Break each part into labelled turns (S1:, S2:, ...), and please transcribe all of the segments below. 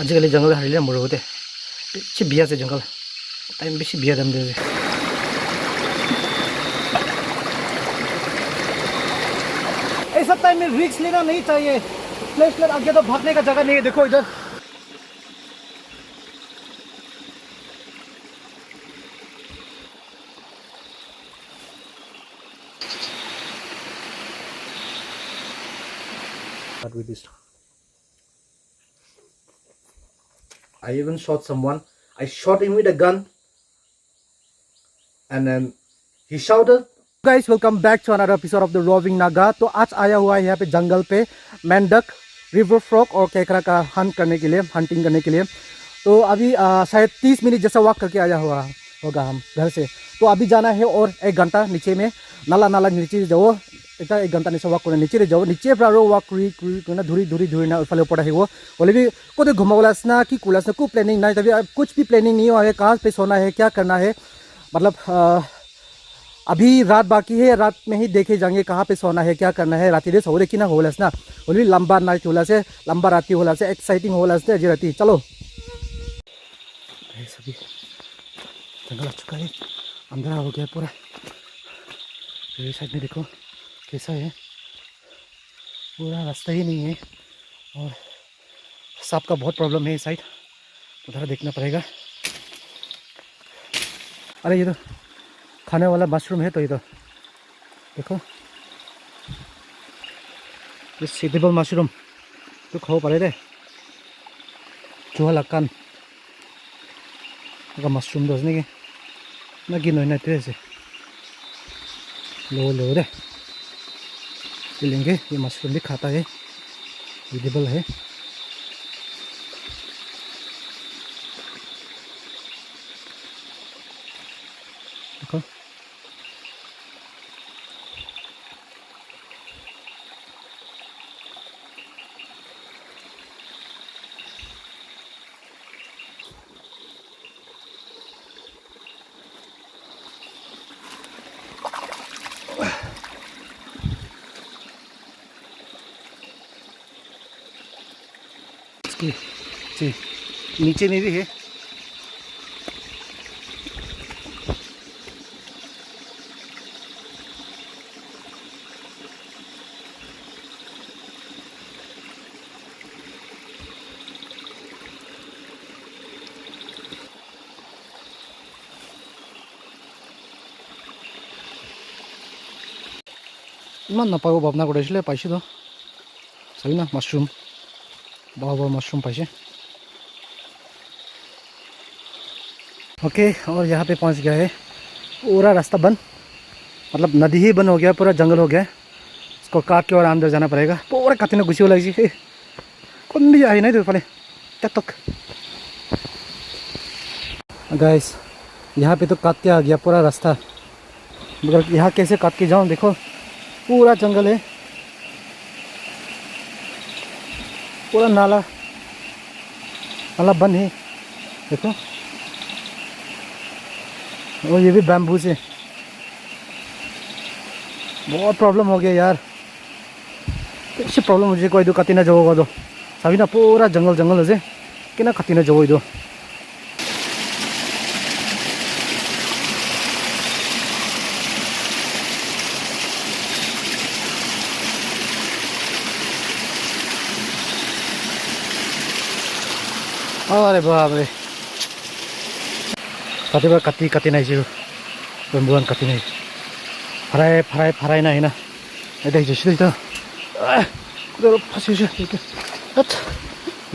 S1: आजिकाली जंगल हारिले मरोते बेसि बिया से जंगल टाइम बेसि बिया दम दे ऐसा टाइम में रिस्क लेना नहीं चाहिए। फ्लैश लाइट आगे तो भागने का जगह नहीं है। देखो इधर with this. I even shot someone. I shot him with a gun, and then he shouted. Guys, welcome back to another episode of the Roving Naga. तो आज आया हुआ है यहाँ पे जंगल पे मेंढक, रिवर फ्रॉग और केकड़ा का हंट करने के लिए, हंटिंग करने के लिए। तो अभी शायद 30 मिनट जैसा वॉक करके आया हुआ होगा हम घर से। तो अभी जाना है और 1 घंटा नीचे में नाला नीचे जाओ। এটা 1 ঘন্টা নিচে ওয়াক করে নিচে যাও নিচে প্রায় ওয়াক করি না ধুরি না ऊपर ऊपर আহিব बोले भी कोते घुमावलास ना कि कुलास ना को प्लानिंग नहीं तभी कुछ भी प्लानिंग नहीं हुआ है। कहाँ पे सोना है क्या करना है मतलब अभी रात बाकी है। रात में ही देखे जाएंगे कहाँ पे सोना है क्या करना है। राती दे सो रे कि ना होलास ना बोले लंबा नाइट होला से लंबा राती होला से एक्साइटिंग होला से जी राती चलो सभी जंगल आ चुका है अंधेरा हो गया पूरा। ये साइड में देखो कैसा है पूरा रास्ता ही नहीं है और सांप का बहुत प्रॉब्लम है इस साइड। उधर देखना पड़ेगा। अरे ये तो खाने वाला मशरूम है। तो ये तो देखो ये सीडेबल मशरूम तो खाओ पड़े रे चूहा लक्कन मशरूम दोस्त नहीं ना गिनो ना ऐसे लो रे लेंगे। ये मशरूम भी खाता है एडिबल है। देखो जी नीचे में भी है। ইমান নাপাব ভাবনা কৰিছিলে পাইছোঁ তো চাবি না মাশৰুম बड़ा मशरूम पाइसे। ओके और यहाँ पे पहुँच गया है। पूरा रास्ता बंद मतलब नदी ही बंद हो गया पूरा जंगल हो गया। इसको काट के और अंदर जाना पड़ेगा। पूरा काटने घुसी हो लगी कौन भी आई नहीं तो पहले क्या तक गाइस यहाँ पे तो काट के आ गया पूरा रास्ता। मगर यहाँ कैसे काट के जाऊँ देखो पूरा जंगल है पूरा नाला बंद है देखो। और ये भी बैम्बू से बहुत प्रॉब्लम हो गया यार। कैसे प्रॉब्लम मुझे कोई दो कति ना जाओगा दो सभी ना पूरा जंगल से कि ना कति ना जाओ दो। अरे बाप रे कति नहीं जी बम्बुआन कति नहीं फराई नहीं ना ये जैसे तो फंसी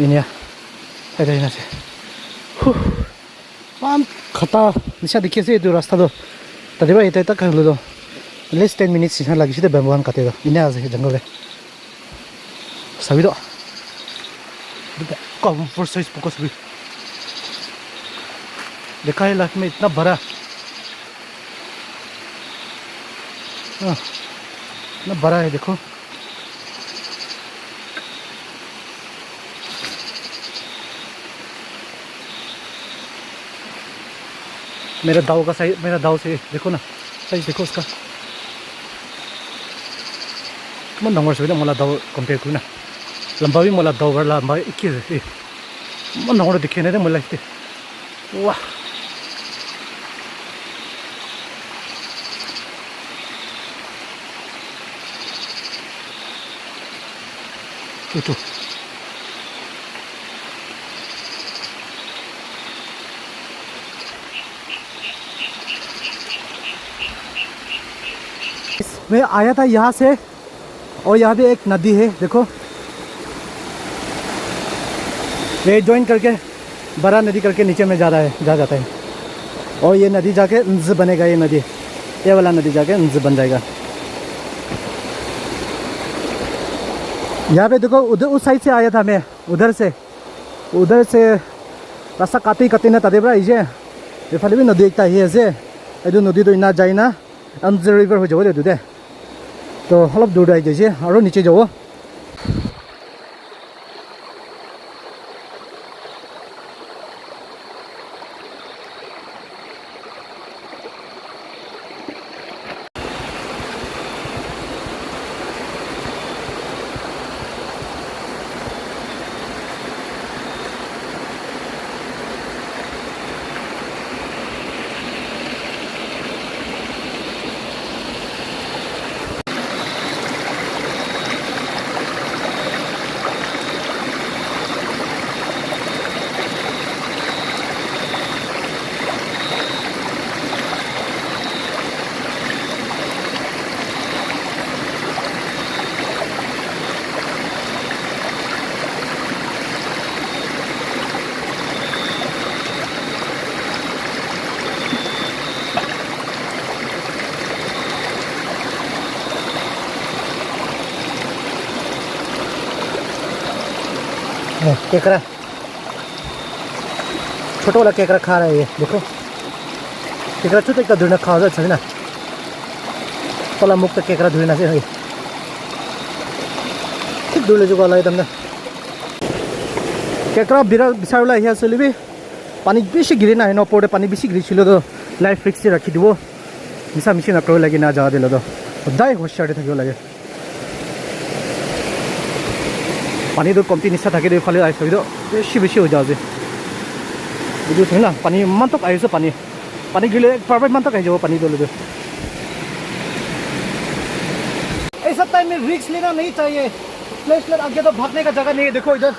S1: इन्हें से खता निशा देखिए से रास्ता तो तभी भाई इतना कर लो लेस 10 मिनट सीधा लगी थी बम्बुआन कते तो इन्हें आज जंगल है सभी तो कम्फर्ट साइज फोकस भी देखा है लाइफ में इतना बड़ा इतना बड़ा है देखो। मेरा दाव का साइज मेरा दाव से देखो ना साइज देखो उसका मन नंबर से मोला दाव कंपेयर करूँ ना लंबा भी मोला दाव लंबा एक ही मन नगरो देखिए नहीं मलाई वाह itu मैं आया था यहाँ से और यहाँ पे एक नदी है देखो ये ज्वाइन करके बड़ा नदी करके नीचे में जा जाता है और ये नदी जाके इंज बनेगा ये नदी ये वाला नदी जाके इंज बन जाएगा यहाँ पे देखो उधर उस साइड से आया था मैं उधर से रास्ता काटी ना ताते बरा इजे ये फाले भी नदी एकता ही है ये नदी तो इना जाए ना अंज रिवर हो जाओ दे तो हलब दूर आई जाइए और नीचे जाओ केकड़ा छोटा वाला केकड़ा खा रहा है ये देखो केकड़ा छोटे का धुरना खा रहा है ना पला मुक्त केकड़ा धुरना से ठीक धुले जो वाला एकदम ना केकड़ा बिरा बिसारला हिया सलिबी पानी बेसी गिरे ना न पड़े पानी बेसी गिरिसिलो तो लाइफ रिस्क राखी दिबो मिसा मिसी नकरो लागि ना जा दिलो तो दाय होशियार থাকিব লাগে पानी तो कमती निशा थके फाले आई बेसी हो जाओ बुझे ना पानी मन तक आई पानी गिले परफेक्ट मन तक आई जाओ पानी तो ऐसा टाइम में रिस्क लेना नहीं चाहिए प्लेस आगे तो भागने का जगह नहीं है देखो इधर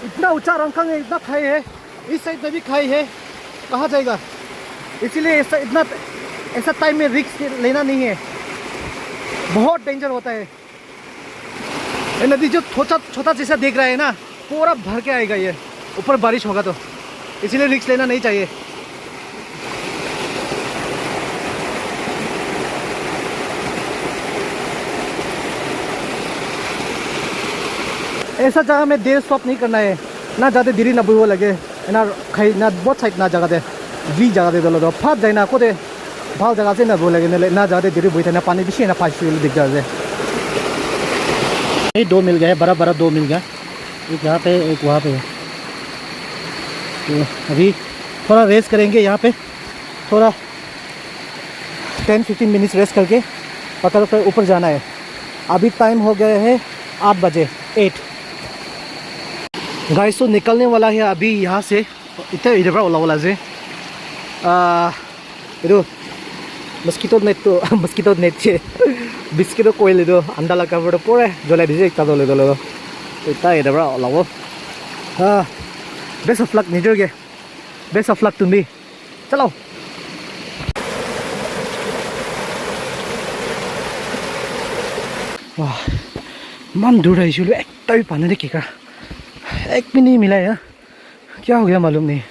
S1: इतना ऊंचा रंगखंग है इतना खाई है इस साइड में भी खाई है कहाँ जाएगा इसीलिए ऐसा टाइम में रिस्क लेना नहीं है बहुत डेंजर होता है ये नदी जो छोटा जैसा देख रहा है ना पूरा भर के आएगा ये ऊपर बारिश होगा तो इसीलिए रिस्क लेना नहीं चाहिए ऐसा जगह में देर स्टॉप नहीं करना है ना ज़्यादा देरी ना बुझो लगे ना खाई ना बहुत साइड ना जगह दे भी जगह दे दो फाट जाए ना को दे भाव जगह से ना बुझ लगे ना ज़्यादा देरी बुझे ना पानी बेसी ना फाँस दिखदार है ये दो मिल गए बड़ा दो मिल गया एक यहाँ पे एक वहाँ पे तो अभी थोड़ा रेस्ट करेंगे यहाँ पे थोड़ा 10-15 मिनट्स रेस्ट करके पता फिर ऊपर जाना है अभी टाइम हो गया है 8 बजे 8 गाइस तो निकलने वाला है अभी यहाँ से इधर पर ओला से ಇದು मस्किटो नेट से बिस्किटो कोयल ಇದು अंडा लगा बड़े पूरे जोला दिसे एक तादो ले दो इतना इधर पर ओलाओ बेस्ट ऑफ लक निजर के बेस्ट ऑफ लक तुम भी चलो वाह मन दूर है इसलिए एक भी पानी नहीं केकड़ा एक भी नहीं मिला यार क्या हो गया मालूम नहीं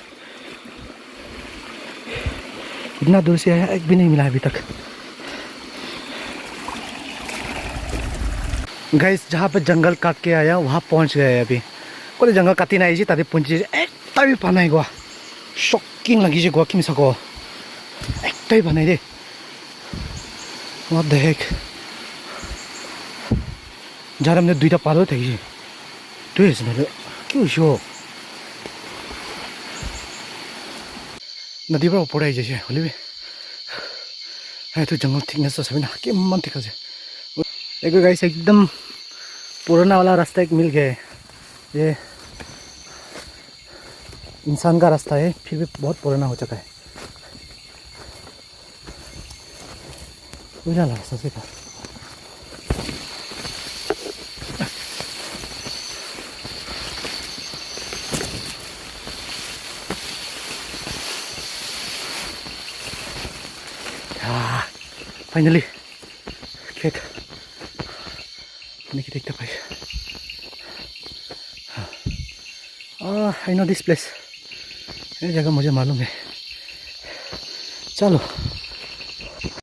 S1: इतना दूर से आया एक भी नहीं मिला अभी तक गाइस जहाँ पे जंगल काट के आया वहाँ पहुँच गए अभी कोई जंगल काटी ना ताते पहुँची एक भी पानी गवा शॉकिंग लगी गवा कि मिसाको एक भी पानी दे व्हाट द हेक जहाँ हमने दुईटा पालो थे तो इसमें क्यों शो नदी पर ऊपर आई जाए होली भी है तो जंगल थिकनेस तो सभी ना कि मन थिका से एक गाइस एकदम पुराना वाला रास्ता एक मिल गया ये इंसान का रास्ता है, फिर भी बहुत पुराना हो चुका है। उधर रास्ता से का फाइनली खेत नहीं देखते भाई। आई नो दिस प्लेस, ये जगह मुझे मालूम है। चलो।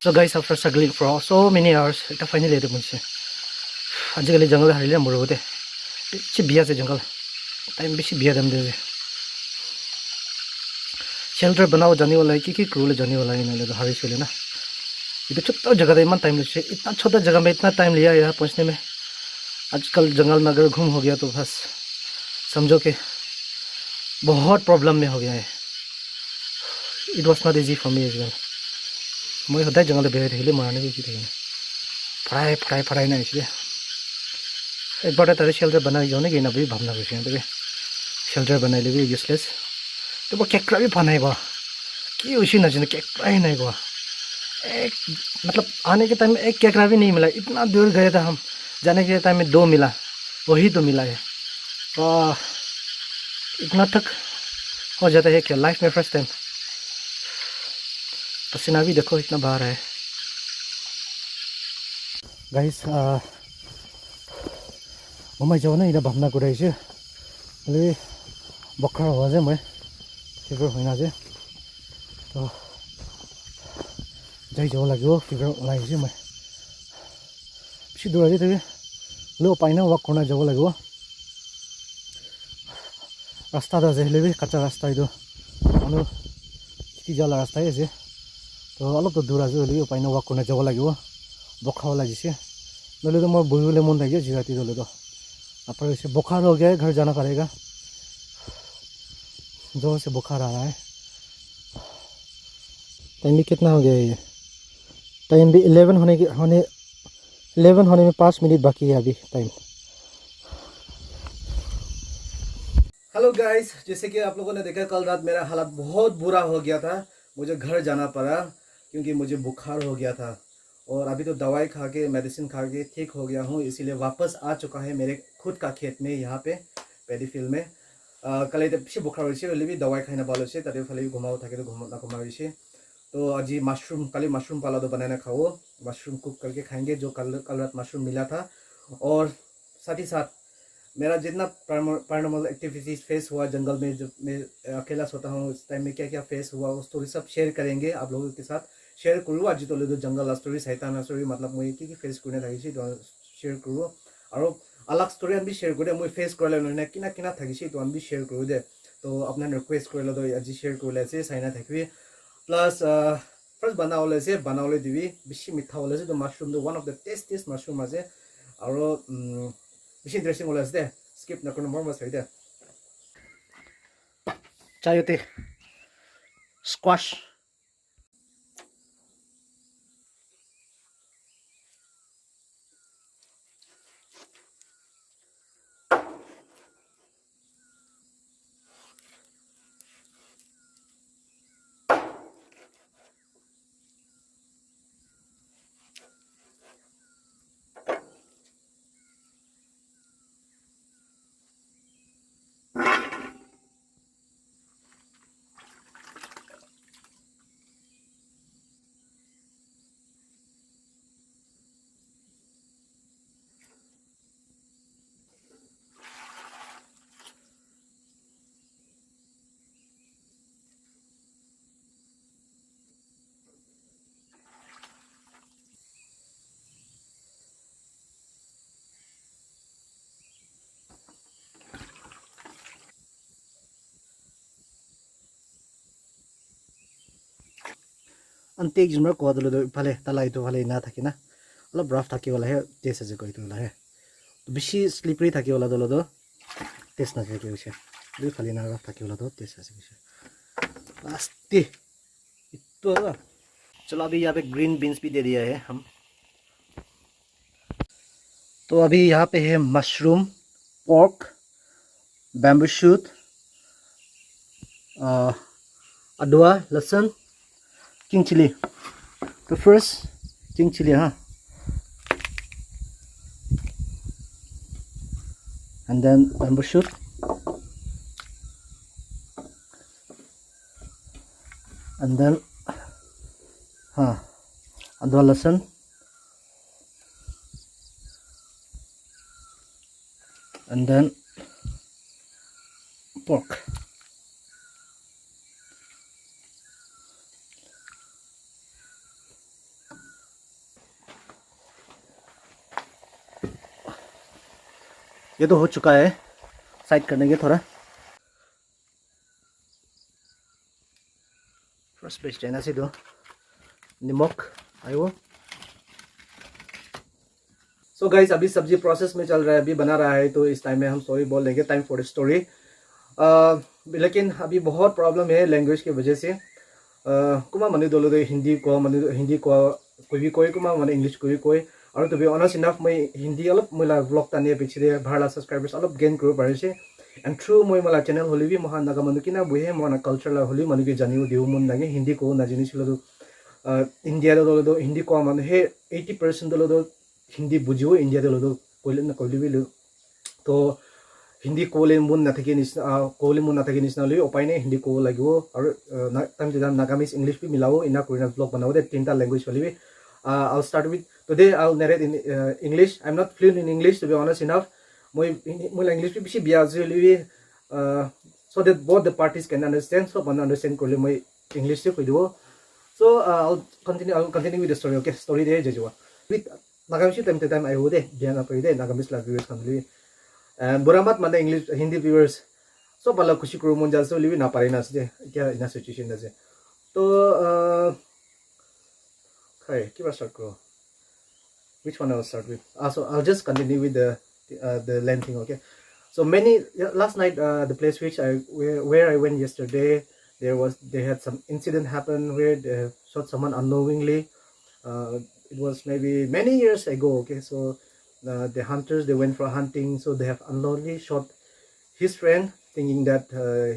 S1: So guys, after struggling for so many hours, এটা ফাইনালি এতে পৌঁছে। আজিকালি জঙ্গল হারিলে মরবতে বেশি বিয়া আছে জঙ্গল, টাইম বেশি বিয়া দাম দে। शेल्टर बनाओ जाने वाला है कि क्रूल जाने वाला है, इन्होंने तो हारी चले ना। इधर छोटा जगह था, इतना टाइम लगे, इतना छोटा जगह में इतना टाइम लिया यहाँ पहुँचने में। आजकल जंगल में अगर घूम हो गया तो बस समझो कि बहुत प्रॉब्लम में हो गया है। It was not easy for me as well. मैं होता है जंगल बेहद हिले मारने भी थे, पढ़ाई ना, इसलिए एक बार तारे शेल्टर बनाई जाने की ना भी भावना कुछ तभी शेल्टर बनाई ले भी यूजलेस। तो वो केकरा भी फनाई गो कि उसी ना जिन्हें केकरा ही नहीं गो। एक मतलब आने के टाइम में एक केकरा भी नहीं मिला, इतना दूर गए था हम, जाने के टाइम में 2 मिला, वही तो मिला है। वाह, इतना तक हो जाता है क्या लाइफ में फर्स्ट टाइम। पसीना भी देखो इतना बाहर है गाइस। मैं जाओ ना इधर भावना कर रही है बखरा हुआ जे मैं फिगर होना जे तो जाई जाओ लगे फिगर ओलाई मैं बेसि दूर है तभी लो पाइन वाक करना जाओ लगे। रास्ता तो हेल्ले भी कच्चा रास्ता ये मानो खिति जाला रास्ता है तो अलग तो दूर आज पाइन वाक करना जाओ लगे। बखा लगे नले तो मैं बहले मन लगे जिराती दले तो पर इसे बुखार हो गया है, घर जाना पड़ेगा। जोर से बुखार आ रहा है। टाइम भी कितना हो गया है ये? टाइम भी 11 होने में 5 मिनट बाकी है अभी टाइम। हेलो गाइस, जैसे कि आप लोगों ने देखा कल रात मेरा हालत बहुत बुरा हो गया था, मुझे घर जाना पड़ा क्योंकि मुझे बुखार हो गया था। और अभी तो दवाई खा के मेडिसिन खा के ठीक हो गया हूँ, इसीलिए वापस आ चुका है मेरे खुद का खेत में, यहाँ पे पैडी फील्ड में। कल बेसि बुखार भी दवाई खाई ना से ताते फाले घुमाओ थे तो घुमा। तो आज मशरूम कल मशरूम पाला तो बनाना खाओ, मशरूम कुक करके खाएंगे जो कल रात मशरूम मिला था। और साथ ही साथ मेरा जितना पैरानॉर्मल एक्टिविटीज फेस हुआ जंगल में, जब मैं अकेला सोता हूँ उस टाइम में क्या क्या फेस हुआ उस स्टोरी सब शेयर करेंगे आप लोगों के साथ। शेयर करूँ आज तो जंगल स्टोरी सैतान स्टोरी मतलब मैं कि फेस करने थी तो शेयर करूँ। और अलग स्टोरी भी शेयर कर मैं फेस कर किना किना थी तो भी शेयर करूँ दे। तो अपना रिक्वेस्ट कर तो आज शेयर कर चाइना थी। प्लस फर्स्ट बनाओले दिवी बेसि मिठा वाले तो मशरूम तो one of the tastiest mushroom आज और बेसि इंटरेस्टिंग वाले दे स्किप नकरनो मोर मस दे चायोते स्क्वाश। अंत एक जुमर को इफाले तलाई तो फाले ना थी ना अलग रफ थी वाला है टेस्ट आज कही है तो बेसि स्लिपरी थी वाला दल टेस्ट ना फाले ना रफ थी वाला टेस्ट आज चलो अभी यहाँ पे ग्रीन बीन्स भी दे दिया है हम। तो अभी यहाँ पे है mushroom, pork, bamboo shoot, adwa, lasan, king chili. The first king chili, huh? And then bamboo shoot. And then adwa, lasan. And then pork. ये तो हो चुका है, साइड करने के थोड़ा फर्स्ट पेज चाइना से दो नमक आयो। सो गाइस अभी सब्जी प्रोसेस में चल रहा है, अभी बना रहा है, तो इस टाइम में हम सॉरी बोल देंगे, टाइम फॉर स्टोरी। लेकिन अभी बहुत प्रॉब्लम है लैंग्वेज की वजह से। कुमा मने दोलो दो हिंदी को कोई भी कोई कुमा मने इंग्लिश कोई कोई और तो भी ऑनर्स इनफ मैं हिंदी अलग मोला व्लॉग ताने पिछले भारला सब्सक्राइबर्स अलग गेन करो पारे से एंड थ्रू मैं मला चैनल होली भी महान नागा मनु किना बुहे मोना कल्चरल होली मनु के जानियो दिउ मुन नागे हिंदी को ना जिनि छिलो दो इंडिया दो हिंदी को मन हे 80% दो हिंदी बुझियो इंडिया दो कोइले ना कोइले भी तो हिंदी कोले मुन ना थके निस कोले मुन ना थके निसनाली उपाय ने हिंदी को लागियो और टाइम जे नागामीज इंग्लिश भी मिलाओ इना कोरियन ब्लॉग बनाओ दे तीनटा लैंग्वेज वाली भी I'll start with today I'll narrate in English. I'm not fluent in English to be honest enough. My English भी बिशी बिया जली so that both the parties can understand. So one understand कोले my English से कोई दो. So I'll continue with the story. Okay, story they जजुआ. With Nagamese time to time I would dia na pwede Nagamese la viewers kan li. And buramat mana English Hindi viewers. So pala खुशी करो मुंजा से Levi ना पारे ना से क्या इन situation ना से. तो okay, keep start karo. Which one I'll start with? So I'll just continue with the land thing. Okay. So last night the place where I went yesterday, they had some incident happen where they shot someone unknowingly. It was maybe many years ago. Okay, so the hunters they went for hunting, so they have unknowingly shot his friend, thinking that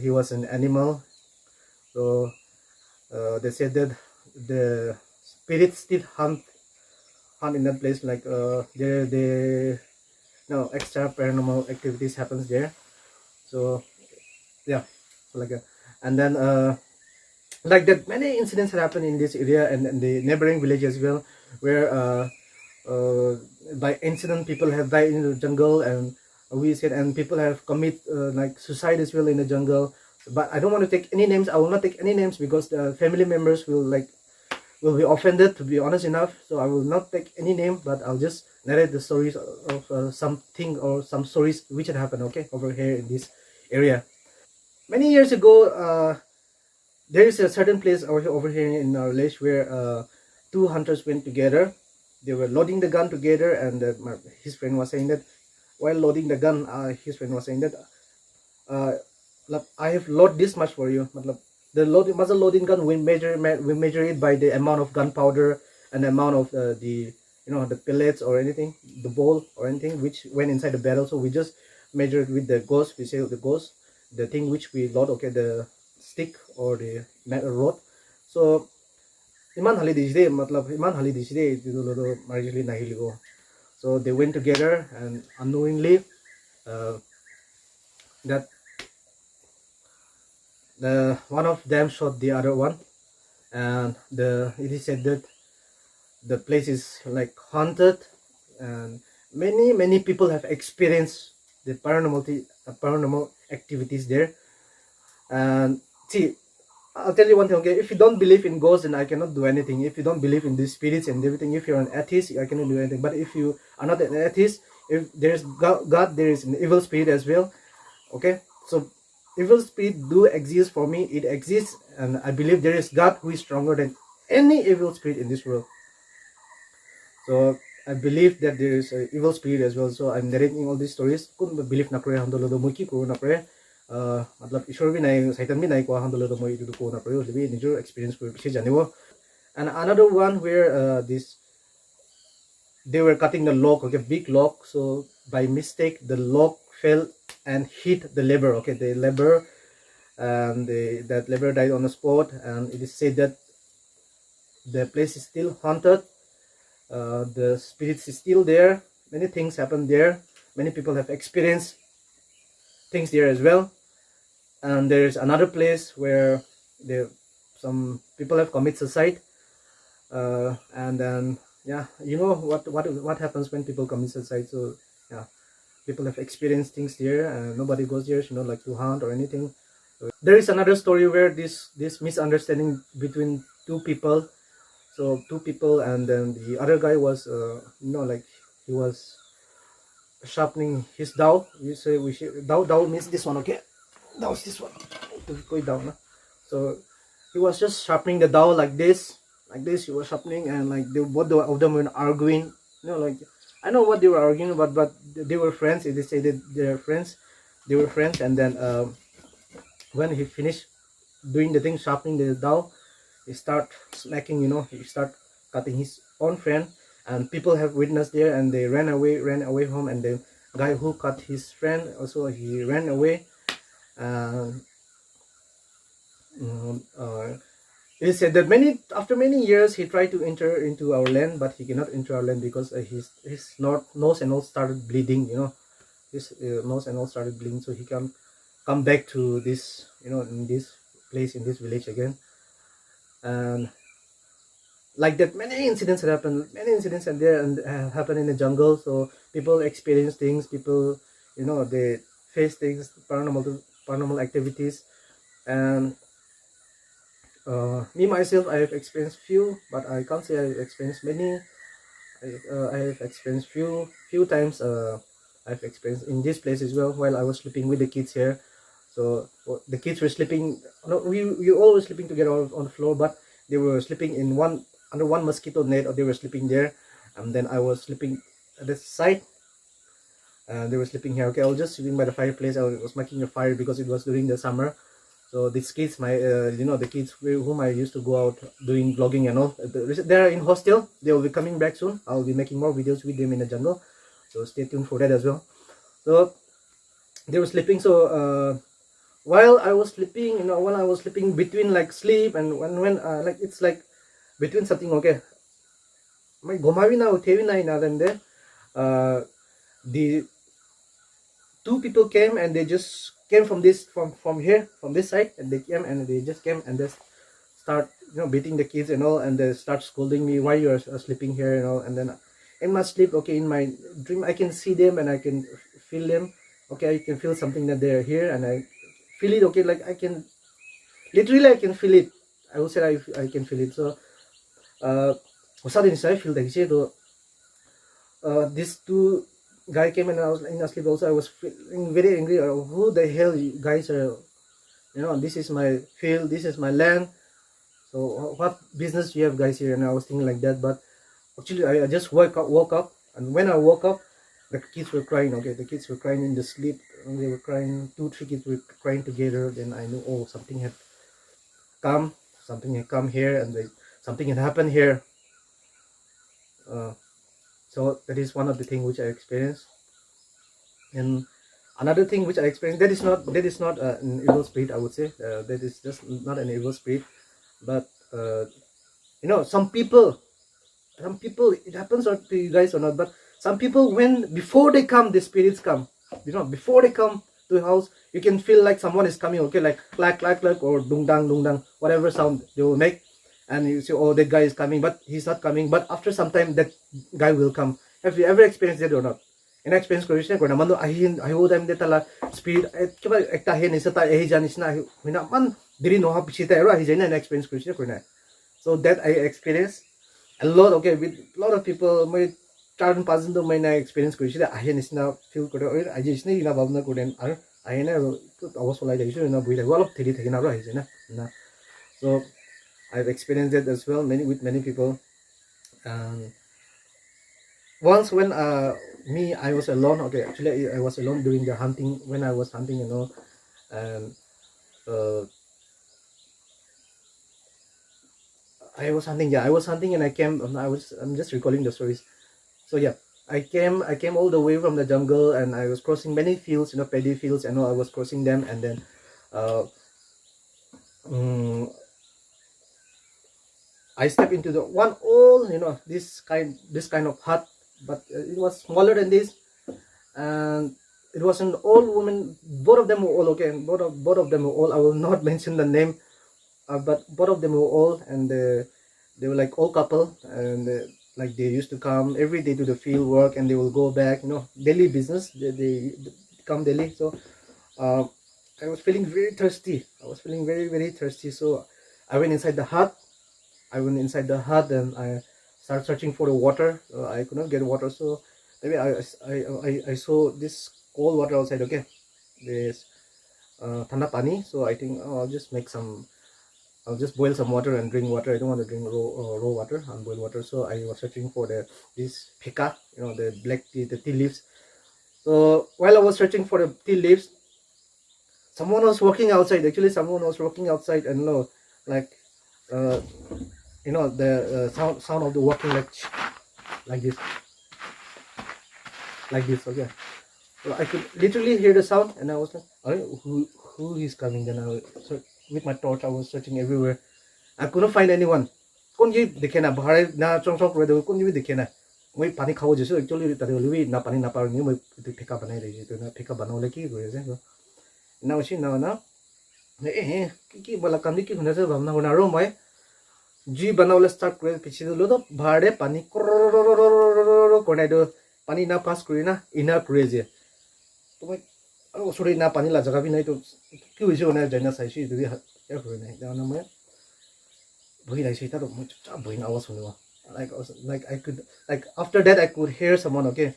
S1: he was an animal. So they said that the spirits still hunt in that place, like there no extra paranormal activities happens there. So yeah, so like that. And then like that many incidents have happened in this area and the neighboring village as well, where by incident people have died in the jungle, and we said, and people have commit like suicide as well in the jungle. But I don't want to take any names. I will not take any names because the family members will be offended, to be honest enough. So I will not take any name, but I'll just narrate the stories of something or some stories which had happened, okay, over here in this area. Many years ago, there is a certain place over here in our village where two hunters went together. They were loading the gun together, and his friend was saying that while loading the gun, his friend was saying that I have loaded this much for you. The muzzle loading gun, we measure it by the amount of gunpowder and the amount of the pellets or anything, the ball or anything which went inside the barrel. So we just measure it with the gauze. We say the gauze, the thing which we load, okay, the stick or the rod. So iman hali dijde, iman hali dijde do marginally nahi ligo. So they went together, and unknowingly that one of them shot the other one, and it is said that the place is like haunted, and many people have experienced the paranormal activities there. And see, I'll tell you one thing, okay, if you don't believe in ghosts, then I cannot do anything. If you don't believe in these spirits and everything, if you're an atheist, I cannot do anything. But if you are not an atheist, if there's God, there is an evil spirit as well. Okay, so evil spirit do exist for me. It exists, and I believe there is God who is stronger than any evil spirit in this world. So I believe that there is an evil spirit as well. So I'm narrating all these stories. Kung believe na pre handolo do muki ko na pre. मतलब ईश्वर भी नहीं सैतान भी नहीं को हम तो मैं इधर को ना पड़े उसले भी निजो एक्सपीरियंस को पीछे जाने वो. And another one where they were cutting the log, okay, big log. So by mistake the log fell and hit the lever, okay, the lever, and that lever died on the spot, and it is said that the place is still haunted. The spirits is still there. Many things happen there. Many people have experienced things there as well. And there's another place where some people have committed suicide. And then yeah, you know what happens when people commit suicide. So yeah, people have experienced things there, and nobody goes there, like to hunt or anything. So, there is another story where this misunderstanding between two people. So two people, and then the other guy was like he was sharpening his dao. You say we should dao means this one, okay? Dao is this one. Go down. So he was just sharpening the dao like this. He was sharpening, and like both of them were arguing. Like I know what they were arguing about, but they were friends. They say that they're friends. They were friends, and then when he finished doing the thing, sharpening the dao, he start smacking. He start cutting his own friend, and people have witnessed there, and they ran away home, and the guy who cut his friend also, he ran away. He said that after many years he tried to enter into our land, but he cannot enter our land because his nose and all started bleeding. His nose and all started bleeding, so he can come back to this, in this place, in this village again. And like that, many incidents have happened. Many incidents are there and happen in the jungle. So people experience things. People, they face things, paranormal activities. And me myself, I have experienced few, but I can't say I've experienced many. I have experienced few times. I've experienced in this place as well while I was sleeping with the kids here. So the kids were sleeping. No, we all were sleeping together on the floor, but they were sleeping under one mosquito net, or they were sleeping there, and then I was sleeping at the side. And they were sleeping here. Okay, I was just sitting by the fireplace. I was making a fire because it was during the summer. So these kids, the kids whom I used to go out doing vlogging and all, they're in hostel. They will be coming back soon. I'll be making more videos with them in the jungle. So stay tuned for that as well. So they were sleeping. So while I was sleeping, between like sleep and when like it's like between something, okay. My gomawi na utewi na then there. The two people came, and they just came from this side, and they came and they just came and they start beating the kids and all, and they start scolding me, why you are sleeping here and all. And then in my sleep, okay, in my dream, I can see them and I can feel them. Okay, I can feel something that they are here, and I feel it. Okay, like I can literally, I can feel it. I will say I can feel it. So I feel like these two guy came, and I was in sleep also. I was feeling very angry. Who the hell you guys are? This is my field. This is my land. So what business do you have guys here? And I was thinking like that. But actually, I just woke up, and when I woke up, the kids were crying. Okay, the kids were crying in the sleep. And they were crying. 2-3 kids were crying together. Then I knew, oh, something had come. Something had come here, and something had happened here. So that is one of the things which I experienced. And another thing which I experienced, that is not an evil spirit, I would say. That is just not an evil spirit. But some people, it happens to you guys or not, but some people, before they come, the spirits come. Before they come to the house, you can feel like someone is coming. Okay, like clack, or dung dang, whatever sound they will make. And you say, oh, that guy is coming, but he's not coming. But after some time, that guy will come. Have you ever experienced that or not? In experience ko ko naman do ahiwo time de tala spirit kiba ekta hen isa ta ehi janis na hina man diri no ha pichita ero ahi jaina experience ko na. So that I experienced a lot. Okay, with a lot of people, my charun pasan do my experience ko ahi janis na feel ko ro ahi janis na bhavna ko den ar ahi na awas polai jaisu na bui lagu alop thiri thekina ro ahi jaina na. So I've experienced that as well, with many people. Once when I was alone. Okay, actually I was alone during the hunting, when I was hunting, and I was hunting. Yeah, I was hunting, and I came. I'm just recalling the stories. So yeah, I came all the way from the jungle, and I was crossing many fields, paddy fields. I know I was crossing them, and then um, I stepped into the one old, this kind of hut, but it was smaller than this, and it was an old woman. Both of them were old. Okay, both of them were old. I will not mention the name, but both of them were old, and they were like old couple, and like they used to come every day to the field work, and they will go back. Daily business. They come daily. So uh, I was feeling very thirsty. I was feeling very very thirsty. So I went inside the hut. And I started searching for the water. I could not get water, so maybe I saw this cold water outside. Okay, this thanda pani. So I think, I'll just boil some water and drink water. I don't want to drink raw water, unboiled water. So I was searching for this pika, the black tea, the tea leaves. So while I was searching for the tea leaves, someone was walking outside. Actually, someone was walking outside, and like uh, the sound of the walking, like this, Okay. So I could literally hear the sound, and I was like, "Oh, who is coming?" Then with my torch, I was searching everywhere. I couldn't find anyone. कौन ये दिखे ना बाहर ना चौंक रहे दो कौन ये दिखे ना मैं पानी खाओ जैसे एक्चुअली तरे लुई ना पानी ना पार नहीं मैं फिका बनाई रही तो ना फिका बनाओ लेके गए जैसे ना उसी ना कि बोला काम की होने से भावना होना रो मैं जी बनाओ ले स्टार्ट करे पीछे लो तो बाहर पानी कोने दो पानी ना पास करे ना इना करे जे तो मैं सॉरी ना पानी ला जगह भी नहीं तो क्यों इसे होने जाना सही सी तो भी क्या करे नहीं जाना मैं वही नहीं सही था तो मुझे चाह वही आवाज सुने हुआ like I could like after that I could hear someone. Okay,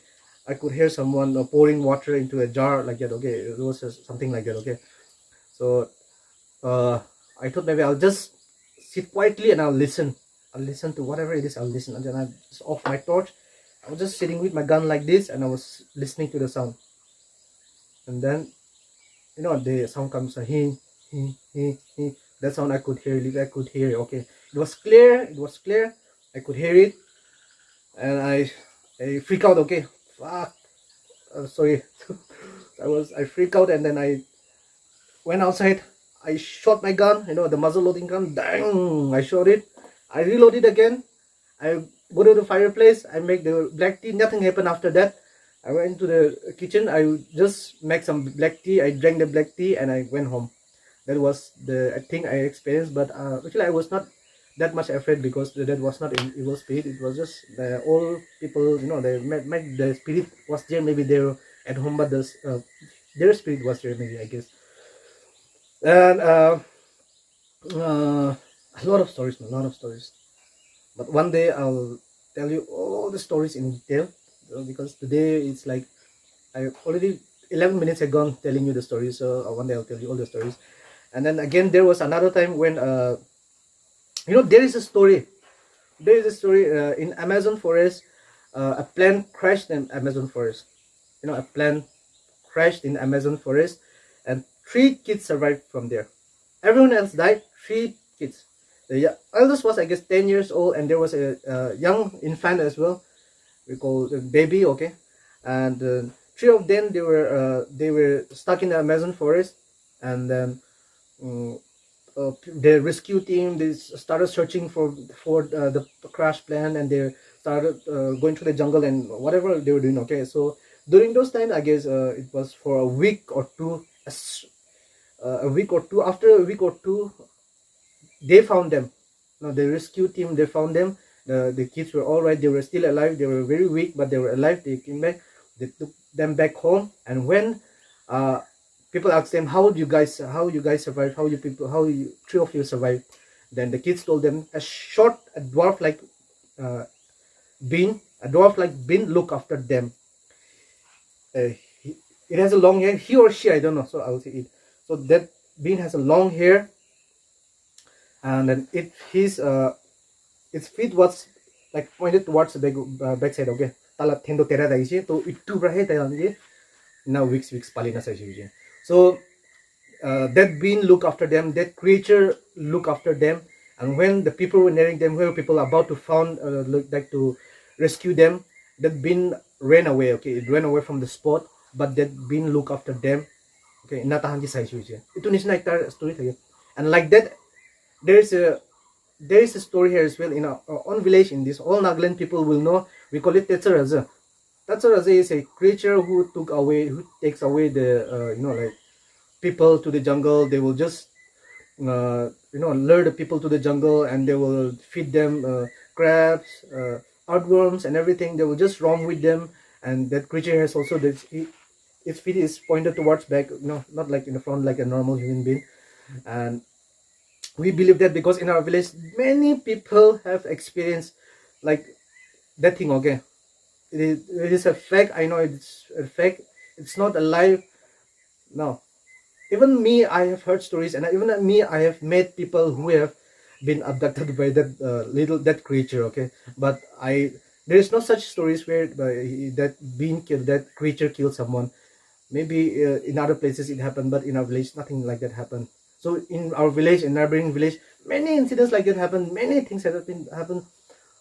S1: I could hear someone pouring water into a jar like that. Okay, it was something like that. Okay, so I thought maybe I'll just sit quietly and I'll listen to whatever it is. I'll listen, and then I just off my torch. I was just sitting with my gun like this, and I was listening to the sound. And then the sound comes he. That sound I could hear. Okay, it was clear. I could hear it, and I freak out. Okay, fuck. Sorry, I freak out, and then I went outside. I shot my gun. The muzzle loading gun. Dang! I shot it. I reloaded again. I go to the fireplace. I make the black tea. Nothing happened after that. I went to the kitchen. I just make some black tea. I drank the black tea, and I went home. That was the thing I experienced. But actually, I was not that much afraid because that was not an evil spirit. It was just the old people. They met the spirit was there. Maybe they were at home, but their spirit was there. Maybe I guess. And a lot of stories. But one day I'll tell you all the stories in detail because today it's like I already 11 minutes ago telling you the stories. So one day I'll tell you all the stories. And then again, there was another time when there is a story. In Amazon forest. A plane crashed in Amazon forest. A plane crashed in Amazon forest, and 3 kids survived from there. Everyone else died. 3 kids. The eldest was, I guess, 10 years old, and there was a young infant as well. We call it baby. Okay, and 3 of them they were stuck in the Amazon forest, and then the rescue team they started searching for the crash plane, and they started going through the jungle and whatever they were doing. Okay, so during those times, I guess it was for a week or two. After a week or two, they found them. The rescue team, they found them. The kids were all right. They were still alive. They were very weak, but they were alive. They came back. They took them back home. And when people asked them, how you guys survived? How 3 of you survived? Then the kids told them, a dwarf like bean look after them. It has a long hair. He or she, I don't know. So I will say it. So that bean has a long hair, and then its feet was like pointed towards the back side. Okay, tala thendo tera daise to itu brahe tayange now weeks palina sai. So that being look after them, that creature look after them, and when the people were nearing them, when people are about to to rescue them, that being ran away. Okay, it ran away from the spot, but that being look after them. Okay, natahan di sai. Ito ni story tayo. And like that, there's a there is a story here as well in our own village. In this, all Nagaland people will know. We call it Tetsaraja. Tetsaraja is a creature who takes away the like people to the jungle. They will just lure the people to the jungle, and they will feed them crabs, earthworms, and everything. They will just roam with them, and that creature has also its feet is pointed towards back, not like in the front like a normal human being. And we believe that because in our village many people have experienced like that thing. Okay, it is a fact. I know it's a fact. It's not a lie. No, even me, I have heard stories, and even me, I have met people who have been abducted by that creature. Okay, but there is no such stories where that creature killed someone. Maybe in other places it happened, but in our village nothing like that happened. So in our village, in neighboring village, many incidents like that happened. Many things have been happened.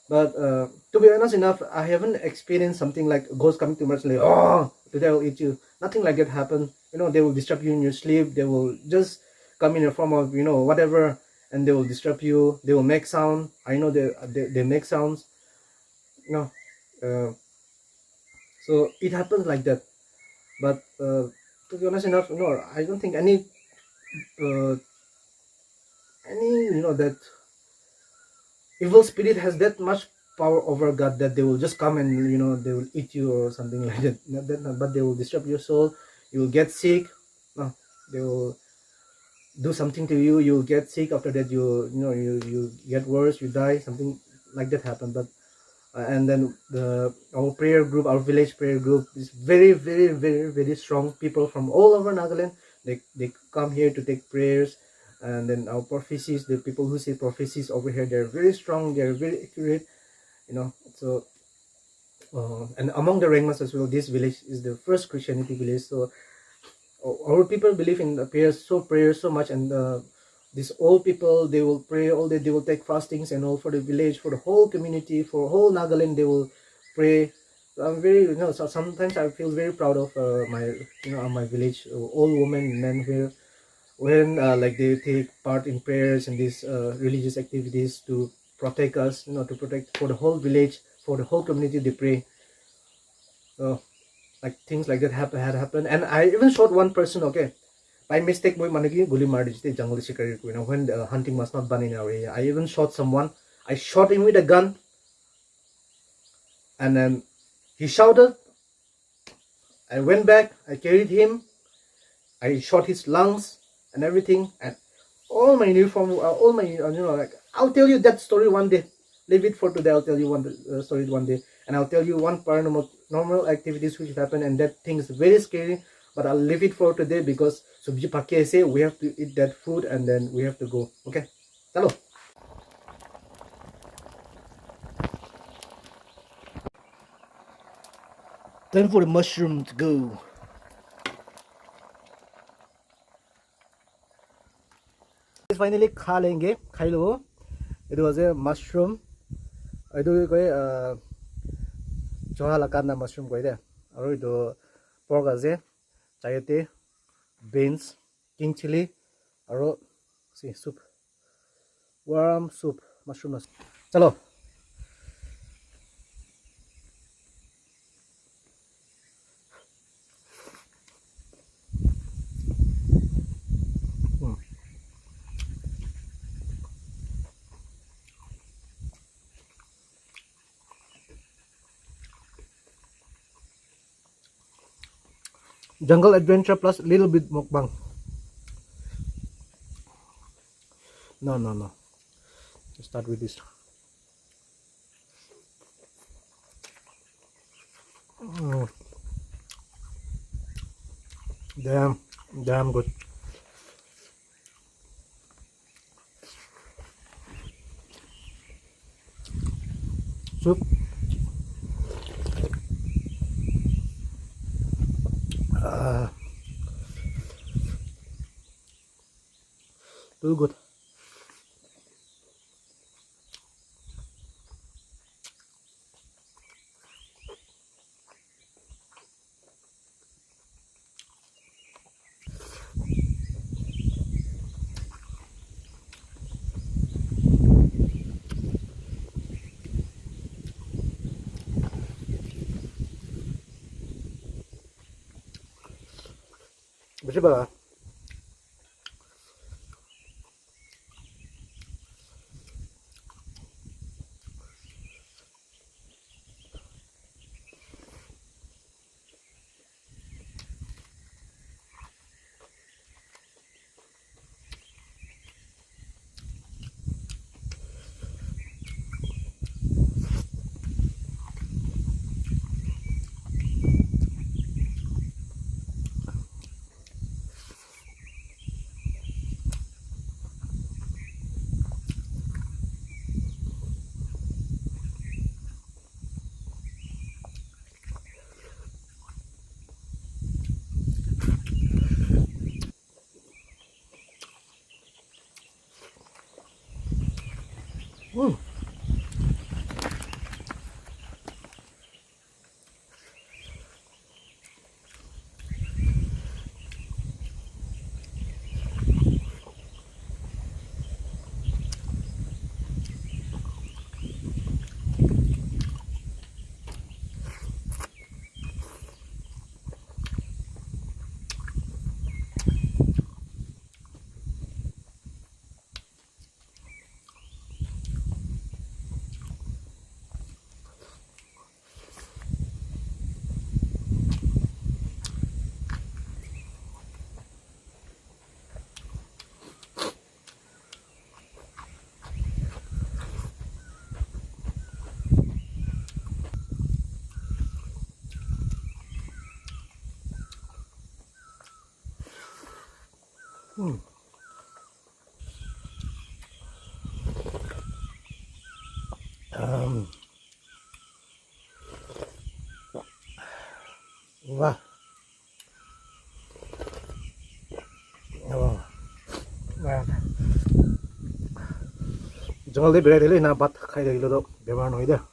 S1: But to be honest enough, I haven't experienced something like ghosts coming to me and like, oh, today I'll eat you. Nothing like that happened. They will disturb you in your sleep. They will just come in a form of whatever, and they will disturb you. They will make sound. I know they make sounds. You know, uh, so it happens like that. But to be honest enough, no, I don't think uh, any that evil spirit has that much power over God that they will just come and they will eat you or something like that. But they will disturb your soul. You will get sick. No, they will do something to you. You will get sick. After that, you get worse. You die. Something like that happen. But and then our prayer group, our village prayer group, is very, very, very, very strong. People from all over Nagaland, they come here to take prayers. And then our prophecies, the people who say prophecies over here, they're very strong. They're very accurate. So and among the Rengmas as well, this village is the first Christianity village. So our people believe in the prayers so much. And these old people, they will pray all day. They will take fastings and all for the village, for the whole community, for whole Nagaland. They will pray. So I'm very, so sometimes I feel very proud of my village, old women, men here, when like they take part in prayers and these religious activities to protect us, to protect for the whole village, for the whole community. They pray. So like things like that had happened. And I even shot one person. Okay, by mistake, boy, managi guli mar di jungle shikari. When hunting was not done in our area, I even shot someone. I shot him with a gun, and then he shouted. I went back. I carried him. I shot his lungs and everything, and all my uniform, all my like I'll tell you that story one day. Leave it for today. I'll tell you one story one day, and I'll tell you one paranormal normal activities which happen, and that thing is very scary. But I'll leave it for today because subji pakke say we have to eat that food and then we have to go. Okay, chalo. Time for the mushroom to go. Finally खा लेंगे खाई लो. It was a mushroom. I do go joha lakana mushroom ko ide. Aru itu pork aje, chayote, beans, king chili, aru see soup, warm soup, mushroom. Chalo. Jungle adventure plus little bit mukbang. No. Let's start with this. Damn good. Soup. Too good. Bisa ba? Wah. Oh. Wah. Jangan lebih berat na bat khai dilo do bemar noi da.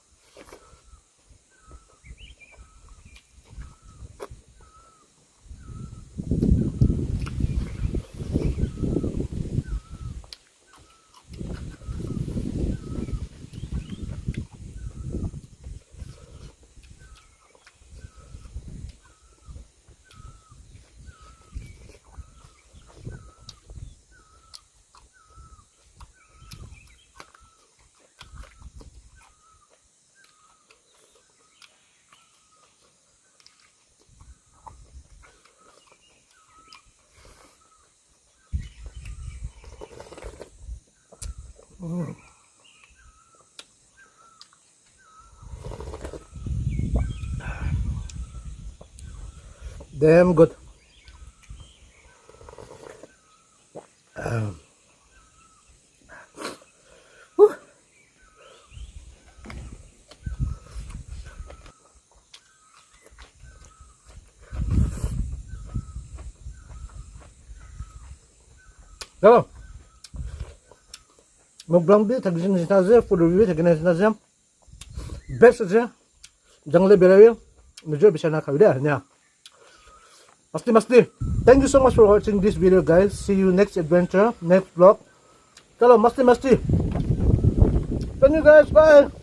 S1: Damn good. Whew. Tamam. Mukbang bir tagisin sinazı, food review tagisin sinazı. Best aja. Jangan lebih berat. Nujur bisa nak kawida ya. Masti. Thank you so much for watching this video, guys. See you next adventure, next vlog. Chalo, masti. Thank you, guys. Bye.